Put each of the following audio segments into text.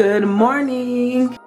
Good morning.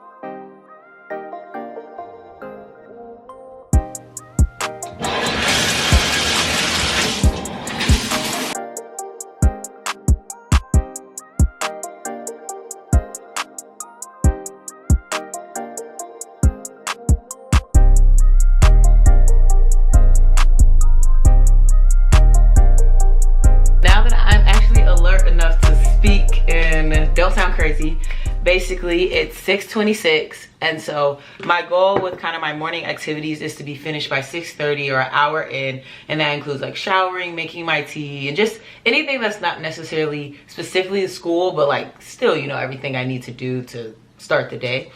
Don't sound crazy. Basically, it's 6:26, and so my goal with kind of my morning activities is to be finished by 6:30 or an hour in, and that includes like showering, making my tea, and just anything that's not necessarily specifically school, but like still, you know, everything I need to do to start the day.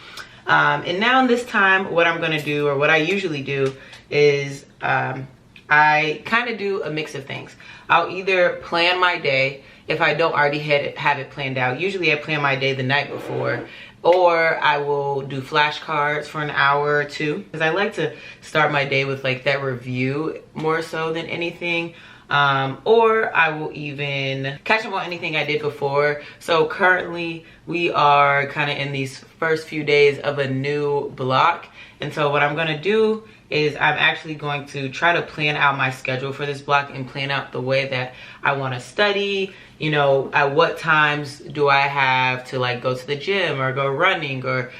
And now in this time, what I'm gonna do, or what I usually do, is I kind of do a mix of things. I'll either plan my day if I don't already have it planned out. Usually I plan my day the night before, or I will do flashcards for an hour or two, because I like to start my day with like that review more so than anything. Or I will even catch up on anything I did before. So currently we are kind of in these first few days of a new block, and so what I'm gonna do is I'm actually going to try to plan out my schedule for this block and plan out the way that I want to study. You know, at what times do I have to like go to the gym or go running, or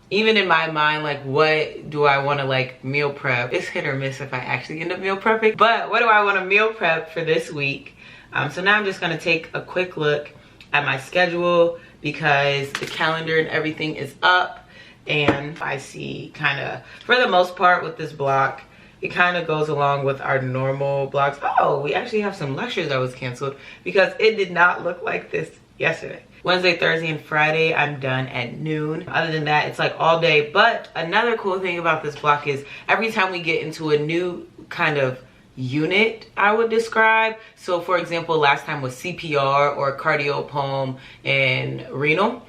even in my mind, like what do I want to like meal prep. It's hit or miss if I actually end up meal prepping, but what do I want to meal prep for this week? So now I'm just going to take a quick look at my schedule, because the calendar and everything is up. And I see kind of, for the most part with this block, it kind of goes along with our normal blocks. Oh, we actually have some lectures that was canceled because it did not look like this yesterday. Wednesday, Thursday, and Friday, I'm done at noon. Other than that, it's like all day. But another cool thing about this block is every time we get into a new kind of unit, I would describe. So for example, last time was CPR or cardio, pulm, and renal.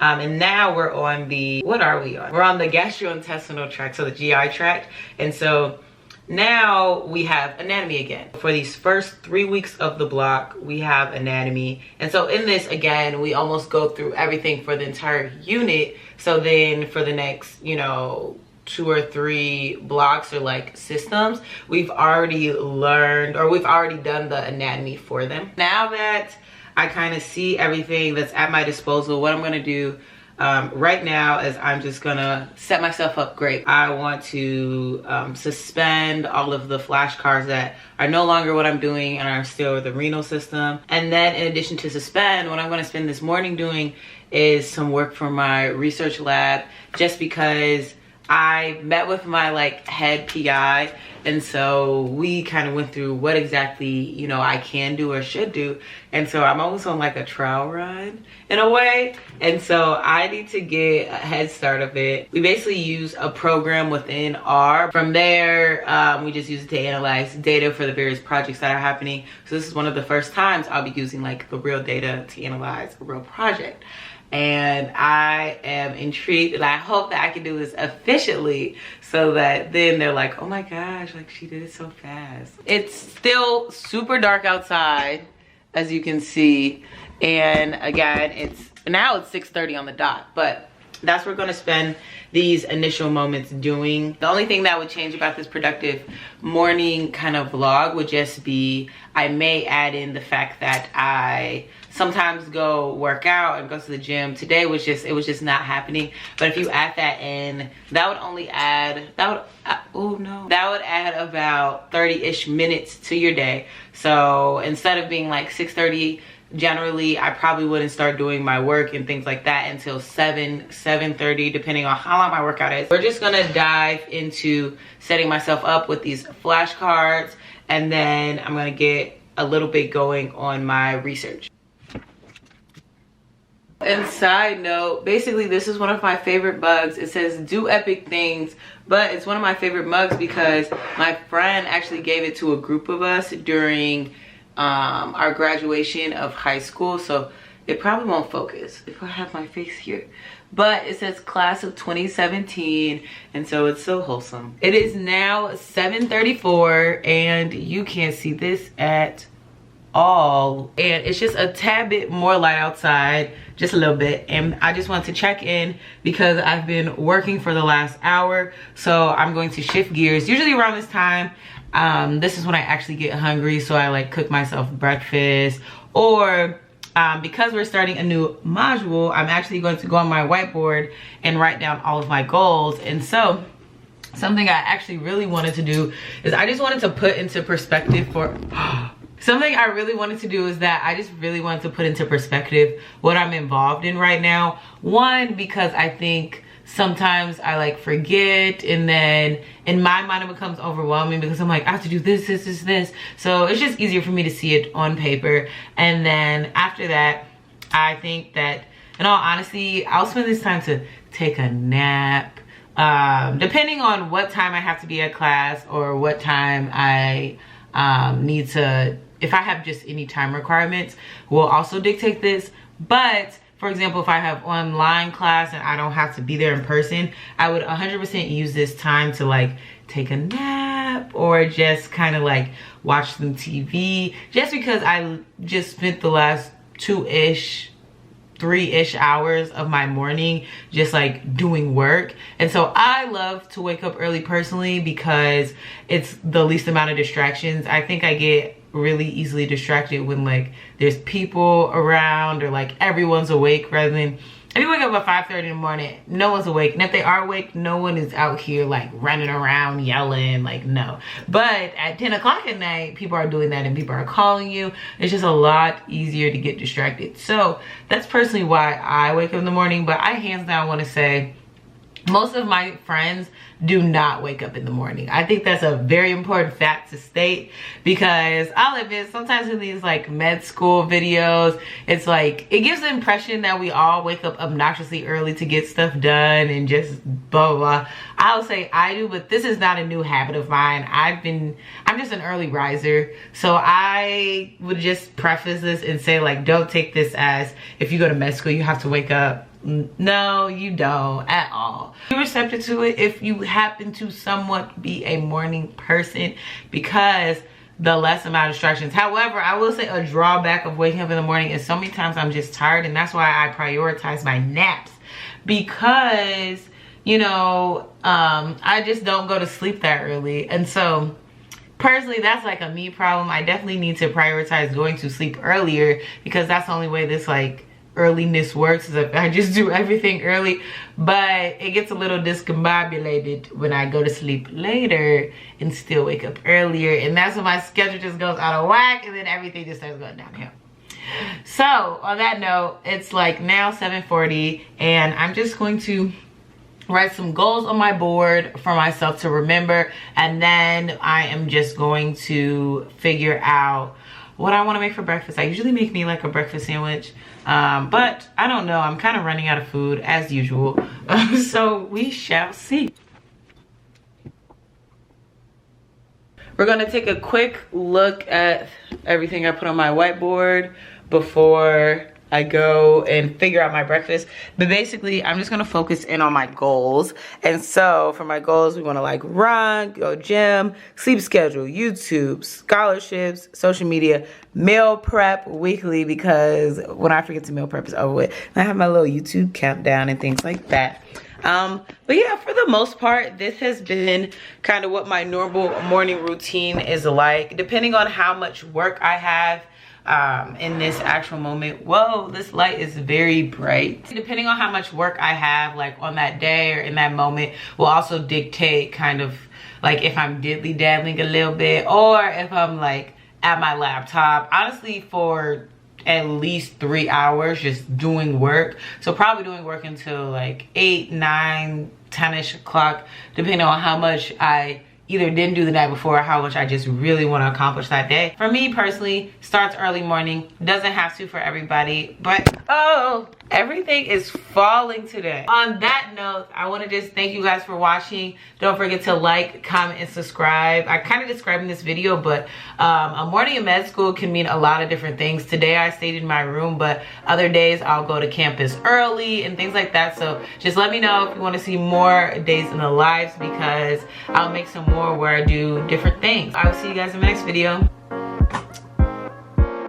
And now we're on the, what are we on? We're on the gastrointestinal tract, so the GI tract. And so now we have anatomy again. For these first 3 weeks of the block, we have anatomy. And so in this, again, we almost go through everything for the entire unit. So then for the next, you know, 2 or 3 blocks or like systems, we've already learned, or we've already done the anatomy for them. Now that I kind of see everything that's at my disposal, what I'm gonna do right now is I'm just gonna set myself up great. I want to suspend all of the flashcards that are no longer what I'm doing and are still the renal system. And then in addition to suspend, what I'm gonna spend this morning doing is some work for my research lab, just because I met with my like head PI, and so we kind of went through what exactly, you know, I can do or should do. And so I'm almost on like a trial run in a way, and so I need to get a head start of it. We basically use a program within R. From there, we just use it to analyze data for the various projects that are happening. So this is one of the first times I'll be using like the real data to analyze a real project. And I am intrigued, and I hope that I can do this efficiently, so that then they're like, oh my gosh, like she did it so fast. It's still super dark outside, as you can see. And again, it's 6:30 on the dot, but that's what we're gonna spend these initial moments doing. The only thing that would change about this productive morning kind of vlog would just be, I may add in the fact that I sometimes go work out and go to the gym. Today was just, it was just not happening. But if you add that in, that would only add, that would add about 30-ish minutes to your day. So instead of being like 6:30, generally I probably wouldn't start doing my work and things like that until 7:30, depending on how long my workout is. We're just gonna dive into setting myself up with these flashcards, and then I'm gonna get a little bit going on my research. And side note, basically this is one of my favorite mugs. It says do epic things, but it's one of my favorite mugs because my friend actually gave it to a group of us during our graduation of high school. So it probably won't focus if I have my face here, but it says class of 2017, and so it's so wholesome. It is now 7:34, and you can't see this at all, and it's just a tad bit more light outside, just a little bit, and I just want to check in because I've been working for the last hour, so I'm going to shift gears. Usually around this time, this is when I actually get hungry, so I like cook myself breakfast, or because we're starting a new module, I'm actually going to go on my whiteboard and write down all of my goals. And so something I actually really wanted to do is I just wanted to put into perspective for something I really wanted to do is that I just really wanted to put into perspective what I'm involved in right now. One, because I think sometimes I like forget, and then in my mind it becomes overwhelming because I'm like, I have to do this. So it's just easier for me to see it on paper. And then after that, I think that in all honesty, I'll spend this time to take a nap. Depending on what time I have to be at class or what time I need to, if I have just any time requirements, will also dictate this. But for example, if I have online class and I don't have to be there in person, I would 100% use this time to like take a nap or just kind of like watch some TV, just because I just spent the last 3-ish hours of my morning just like doing work. And so I love to wake up early personally because it's the least amount of distractions. I think I get really easily distracted when like there's people around or like everyone's awake, rather than if you wake up at 5:30 in the morning, no one's awake, and if they are awake, no one is out here like running around yelling, like no. But at 10 o'clock at night, people are doing that and people are calling you. It's just a lot easier to get distracted. So that's personally why I wake up in the morning. But I hands down want to say most of my friends do not wake up in the morning. I think that's a very important fact to state, because I'll admit sometimes in these like med school videos, it's like it gives the impression that we all wake up obnoxiously early to get stuff done and just blah blah blah. I'll say I do, but this is not a new habit of mine. I'm just an early riser, so I would just preface this and say like, don't take this as if you go to med school you have to wake up. No, you don't at all. Be receptive to it if you happen to somewhat be a morning person, because the less amount of distractions. However, I will say a drawback of waking up in the morning is so many times I'm just tired, and that's why I prioritize my naps, because you know, I just don't go to sleep that early. And so personally, that's like a me problem. I definitely need to prioritize going to sleep earlier, because that's the only way this like earliness works, is if I just do everything early. But it gets a little discombobulated when I go to sleep later and still wake up earlier, and that's when my schedule just goes out of whack, and then everything just starts going downhill. So on that note, it's like now 7:40, and I'm just going to write some goals on my board for myself to remember, and then I am just going to figure out what I want to make for breakfast. I usually make me like a breakfast sandwich, but I don't know, I'm kind of running out of food as usual. So we shall see. We're gonna take a quick look at everything I put on my whiteboard before I go and figure out my breakfast. But basically, I'm just gonna focus in on my goals. And so for my goals, we wanna like run, go gym, sleep schedule, YouTube, scholarships, social media, meal prep weekly, because when I forget to meal prep, it's over with. I have my little YouTube countdown and things like that. But yeah, for the most part, this has been kind of what my normal morning routine is like, depending on how much work I have in this actual moment. Whoa, this light is very bright. Depending on how much work I have like on that day or in that moment will also dictate kind of like if I'm diddly dabbling a little bit, or if I'm like at my laptop, honestly, for at least 3 hours just doing work. So probably doing work until like 8, 9, 10ish o'clock, depending on how much I either didn't do the night before or how much I just really want to accomplish that day. For me personally, starts early morning. Doesn't have to for everybody, but oh, everything is falling today. On that note, I want to just thank you guys for watching. Don't forget to like, comment, and subscribe. I kind of described in this video, but a morning in med school can mean a lot of different things. Today I stayed in my room, but other days I'll go to campus early and things like that. So just let me know if you want to see more days in the lives, because I'll make some more where I do different things. I will see you guys in the next video.